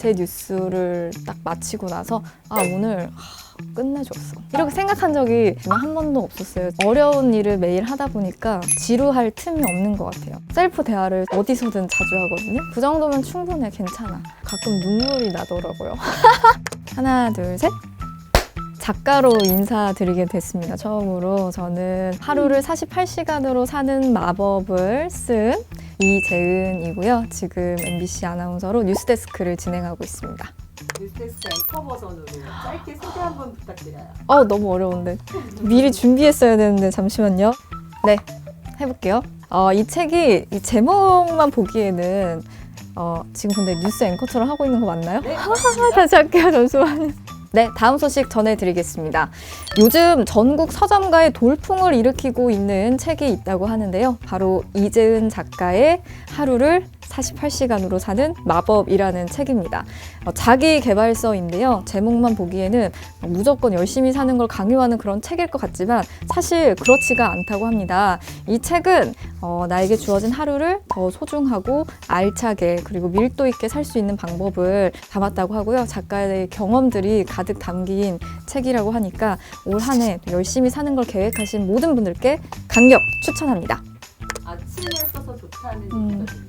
제 뉴스를 딱 마치고 나서 오늘 끝내줬어. 이렇게 생각한 적이 한 번도 없었어요. 어려운 일을 매일 하다 보니까 지루할 틈이 없는 것 같아요. 셀프 대화를 어디서든 자주 하거든요. 그 정도면 충분해, 괜찮아. 가끔 눈물이 나더라고요. 하나, 둘, 셋. 작가로 인사드리게 됐습니다. 처음으로 저는 하루를 48시간으로 사는 마법을 쓴 이재은이고요. 지금 MBC 아나운서로 뉴스데스크를 진행하고 있습니다. 뉴스데스크 앵커 버전으로 짧게 소개 한번 부탁드려요. 너무 어려운데. 미리 준비했어야 되는데 잠시만요. 네, 해볼게요. 이 책이 이 제목만 보기에는 지금 근데 뉴스 앵커처럼 하고 있는 거 맞나요? 네, 다시 할게요. 잠시만요. 네, 다음 소식 전해드리겠습니다. 요즘 전국 서점가에 돌풍을 일으키고 있는 책이 있다고 하는데요. 바로 이재은 작가의 하루를 48시간으로 사는 마법이라는 책입니다. 자기 개발서인데요. 제목만 보기에는 무조건 열심히 사는 걸 강요하는 그런 책일 것 같지만 사실 그렇지가 않다고 합니다. 이 책은 나에게 주어진 하루를 더 소중하고 알차게 그리고 밀도 있게 살 수 있는 방법을 담았다고 하고요. 작가의 경험들이 가득 담긴 책이라고 하니까 올 한 해 열심히 사는 걸 계획하신 모든 분들께 강력 추천합니다. 아침에 써서 좋다는 얘기가 좀 있어요.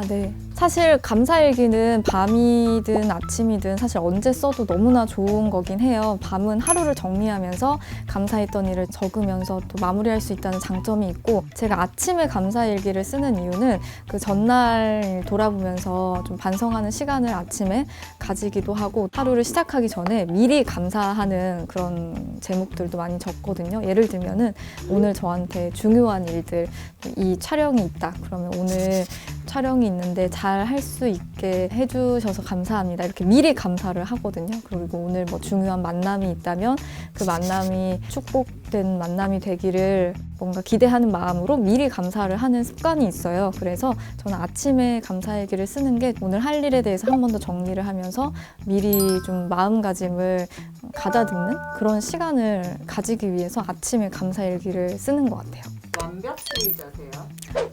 네. 사실 감사일기는 밤이든 아침이든 사실 언제 써도 너무나 좋은 거긴 해요. 밤은 하루를 정리하면서 감사했던 일을 적으면서 또 마무리할 수 있다는 장점이 있고, 제가 아침에 감사일기를 쓰는 이유는 그 전날 돌아보면서 좀 반성하는 시간을 아침에 가지기도 하고, 하루를 시작하기 전에 미리 감사하는 그런 제목들도 많이 적거든요. 예를 들면은 오늘 저한테 중요한 일들, 이 촬영이 있다. 그러면 오늘 촬영이 있는데 잘 할 수 있게 해주셔서 감사합니다. 이렇게 미리 감사를 하거든요. 그리고 오늘 뭐 중요한 만남이 있다면 그 만남이 축복된 만남이 되기를 뭔가 기대하는 마음으로 미리 감사를 하는 습관이 있어요. 그래서 저는 아침에 감사일기를 쓰는 게 오늘 할 일에 대해서 한 번 더 정리를 하면서 미리 좀 마음가짐을 가다듬는 그런 시간을 가지기 위해서 아침에 감사일기를 쓰는 것 같아요. 완벽주의자세요?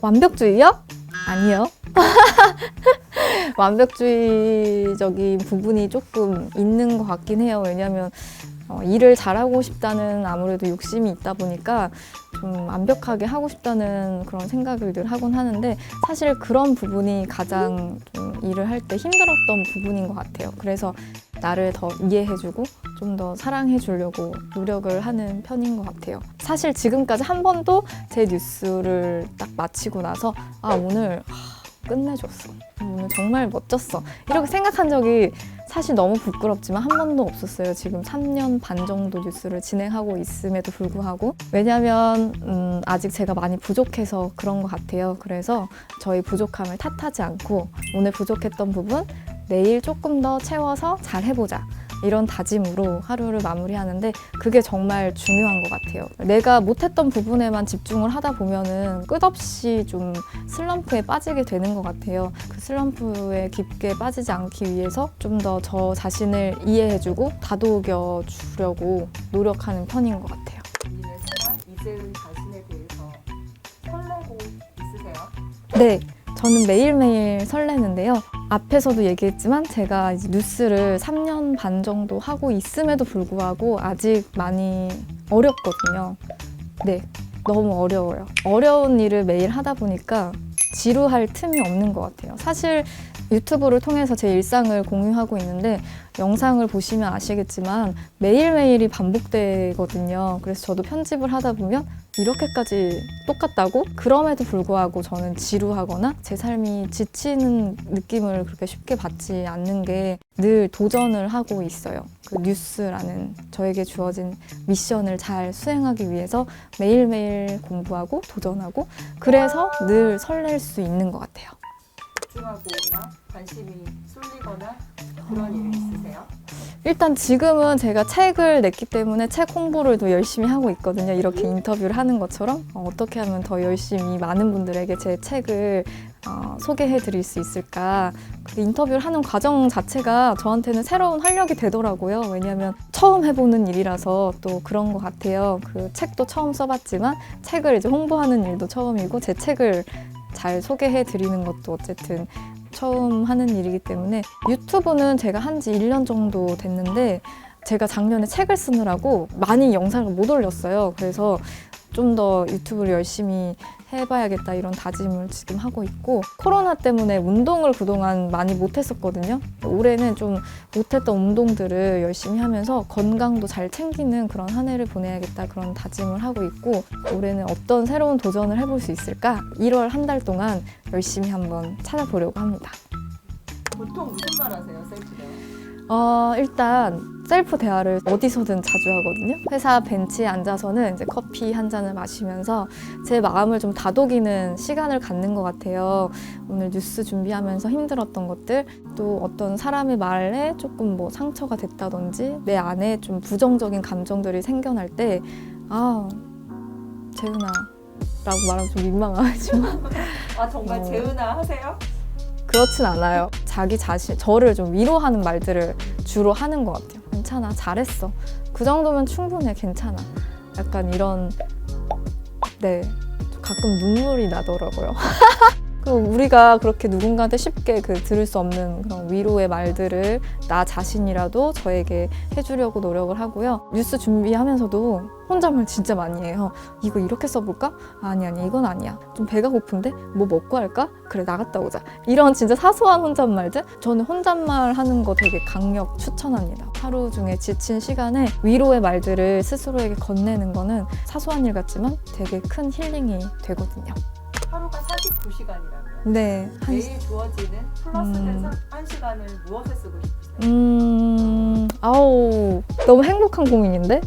완벽주의요? 아니요. 완벽주의적인 부분이 조금 있는 것 같긴 해요. 왜냐하면 일을 잘하고 싶다는 아무래도 욕심이 있다 보니까 좀 완벽하게 하고 싶다는 그런 생각을 늘 하곤 하는데, 사실 그런 부분이 가장 좀 일을 할 때 힘들었던 부분인 것 같아요. 그래서 나를 더 이해해주고 좀 더 사랑해주려고 노력을 하는 편인 것 같아요. 사실 지금까지 한 번도 제 뉴스를 딱 마치고 나서 오늘 끝내줬어. 오늘 정말 멋졌어. 이렇게 생각한 적이 사실 너무 부끄럽지만 한 번도 없었어요. 지금 3년 반 정도 뉴스를 진행하고 있음에도 불구하고. 왜냐하면 아직 제가 많이 부족해서 그런 것 같아요. 그래서 저희 부족함을 탓하지 않고 오늘 부족했던 부분 내일 조금 더 채워서 잘 해보자. 이런 다짐으로 하루를 마무리하는데 그게 정말 중요한 것 같아요. 내가 못했던 부분에만 집중을 하다 보면은 끝없이 좀 슬럼프에 빠지게 되는 것 같아요. 그 슬럼프에 깊게 빠지지 않기 위해서 좀 더 저 자신을 이해해주고 다독여 주려고 노력하는 편인 것 같아요. 본인의 생활, 이재은 자신에 대해서 설레고 있으세요? 네. 저는 매일매일 설레는데요. 앞에서도 얘기했지만 제가 이제 뉴스를 3년 반 정도 하고 있음에도 불구하고 아직 많이 어렵거든요. 네, 너무 어려워요. 어려운 일을 매일 하다 보니까 지루할 틈이 없는 것 같아요. 사실 유튜브를 통해서 제 일상을 공유하고 있는데 영상을 보시면 아시겠지만 매일매일이 반복되거든요. 그래서 저도 편집을 하다 보면 이렇게까지 똑같다고? 그럼에도 불구하고 저는 지루하거나 제 삶이 지치는 느낌을 그렇게 쉽게 받지 않는 게 늘 도전을 하고 있어요. 그 뉴스라는 저에게 주어진 미션을 잘 수행하기 위해서 매일매일 공부하고 도전하고, 그래서 늘 설렐 수 있는 것 같아요. 집중하거나 관심이 쏠리거나 그런 일 있으세요? 일단 지금은 제가 책을 냈기 때문에 책 홍보를 더 열심히 하고 있거든요. 이렇게 인터뷰를 하는 것처럼 어떻게 하면 더 열심히 많은 분들에게 제 책을 소개해 드릴 수 있을까. 그 인터뷰를 하는 과정 자체가 저한테는 새로운 활력이 되더라고요. 왜냐하면 처음 해보는 일이라서 또 그런 것 같아요. 그 책도 처음 써봤지만 책을 이제 홍보하는 일도 처음이고 제 책을 잘 소개해 드리는 것도 어쨌든 처음 하는 일이기 때문에 유튜브는 제가 한 지 1년 정도 됐는데 제가 작년에 책을 쓰느라고 많이 영상을 못 올렸어요. 그래서 좀 더 유튜브를 열심히 해봐야겠다 이런 다짐을 지금 하고 있고 코로나 때문에 운동을 그동안 많이 못했었거든요. 올해는 좀 못했던 운동들을 열심히 하면서 건강도 잘 챙기는 그런 한 해를 보내야겠다 그런 다짐을 하고 있고 올해는 어떤 새로운 도전을 해볼 수 있을까 1월 한 달 동안 열심히 한번 찾아보려고 합니다. 보통 무슨 말 하세요, 셀프대요? 일단 셀프 대화를 어디서든 자주 하거든요. 회사 벤치에 앉아서는 이제 커피 한 잔을 마시면서 제 마음을 좀 다독이는 시간을 갖는 것 같아요. 오늘 뉴스 준비하면서 힘들었던 것들, 또 어떤 사람의 말에 조금 뭐 상처가 됐다든지 내 안에 좀 부정적인 감정들이 생겨날 때 재은아 라고 말하면 좀 민망하지만 정말 재은아 하세요? 그렇진 않아요. 자기 자신, 저를 좀 위로하는 말들을 주로 하는 것 같아요. 괜찮아, 잘했어. 그 정도면 충분해, 괜찮아. 약간 이런, 네, 가끔 눈물이 나더라고요. 우리가 그렇게 누군가한테 쉽게 들을 수 없는 그런 위로의 말들을 나 자신이라도 저에게 해주려고 노력을 하고요. 뉴스 준비하면서도 혼잣말 진짜 많이 해요. 이거 이렇게 써볼까? 아니 이건 아니야. 좀 배가 고픈데? 뭐 먹고 할까? 그래 나갔다 오자. 이런 진짜 사소한 혼잣말들? 저는 혼잣말 하는 거 되게 강력 추천합니다. 하루 중에 지친 시간에 위로의 말들을 스스로에게 건네는 거는 사소한 일 같지만 되게 큰 힐링이 되거든요. 하루가 49시간이라면 네. 매일 주어지는 플러스된 1시간을 무엇에 쓰고 싶으세요? 너무 행복한 고민인데?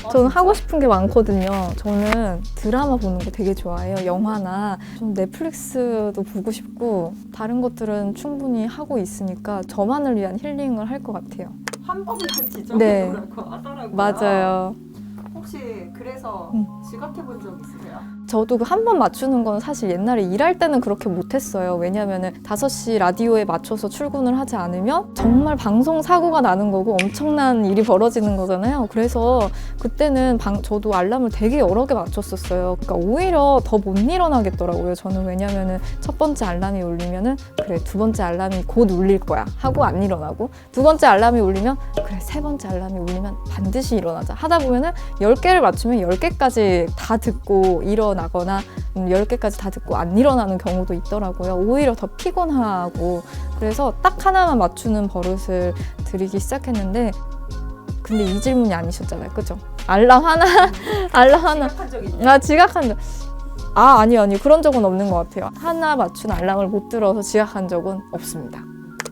저는 진짜? 하고 싶은 게 많거든요. 저는 드라마 보는 거 되게 좋아해요. 영화나 좀 넷플릭스도 보고 싶고 다른 것들은 충분히 하고 있으니까 저만을 위한 힐링을 할 것 같아요. 한 번만 지정해 네. 놓으라고 하더라고요. 맞아요. 혹시 그래서 지각해 본 적 있으세요? 저도 그 한 번 맞추는 건 사실 옛날에 일할 때는 그렇게 못했어요. 왜냐면은 5시 라디오에 맞춰서 출근을 하지 않으면 정말 방송 사고가 나는 거고 엄청난 일이 벌어지는 거잖아요. 그래서 그때는 저도 알람을 되게 여러 개 맞췄었어요. 그러니까 오히려 더 못 일어나겠더라고요. 저는 왜냐면은 첫 번째 알람이 울리면은 그래 두 번째 알람이 곧 울릴 거야 하고 안 일어나고 두 번째 알람이 울리면 그래 세 번째 알람이 울리면 반드시 일어나자 하다 보면은 10개를 맞추면 10개까지 다 듣고 일어나거나 10개까지 다 듣고 안 일어나는 경우도 있더라고요. 오히려 더 피곤하고 그래서 딱 하나만 맞추는 버릇을 들이기 시작했는데 근데 이 질문이 아니셨잖아요. 그죠? 알람 하나 지각한 적 있나요? 지각한 적 아니요 그런 적은 없는 것 같아요. 하나 맞춘 알람을 못 들어서 지각한 적은 없습니다.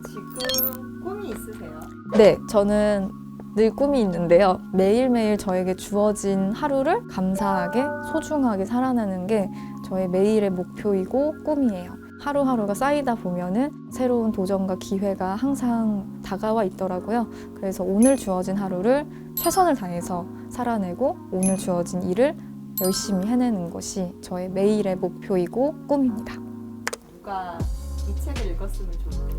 지금 꿈이 있으세요? 네, 저는 늘 꿈이 있는데요. 매일매일 저에게 주어진 하루를 감사하게, 소중하게 살아내는 게 저의 매일의 목표이고 꿈이에요. 하루하루가 쌓이다 보면은 새로운 도전과 기회가 항상 다가와 있더라고요. 그래서 오늘 주어진 하루를 최선을 다해서 살아내고 오늘 주어진 일을 열심히 해내는 것이 저의 매일의 목표이고 꿈입니다. 누가 이 책을 읽었으면 좋겠어요?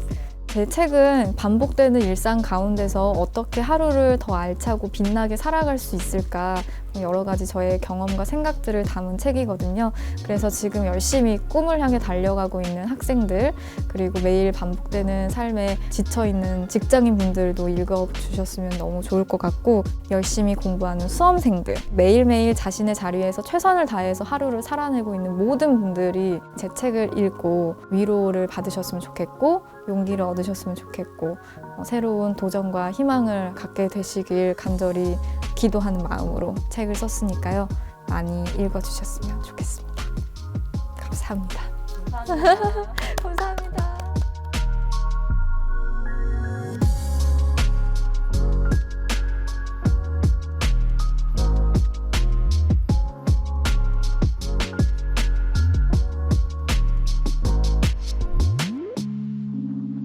제 책은 반복되는 일상 가운데서 어떻게 하루를 더 알차고 빛나게 살아갈 수 있을까 여러 가지 저의 경험과 생각들을 담은 책이거든요. 그래서 지금 열심히 꿈을 향해 달려가고 있는 학생들 그리고 매일 반복되는 삶에 지쳐있는 직장인분들도 읽어주셨으면 너무 좋을 것 같고 열심히 공부하는 수험생들 매일매일 자신의 자리에서 최선을 다해서 하루를 살아내고 있는 모든 분들이 제 책을 읽고 위로를 받으셨으면 좋겠고 용기를 얻으셨으면 좋겠고 새로운 도전과 희망을 갖게 되시길 간절히 기도하는 마음으로 책을 썼으니까요. 많이 읽어주셨으면 좋겠습니다. 감사합니다. 감사합니다. 감사합니다.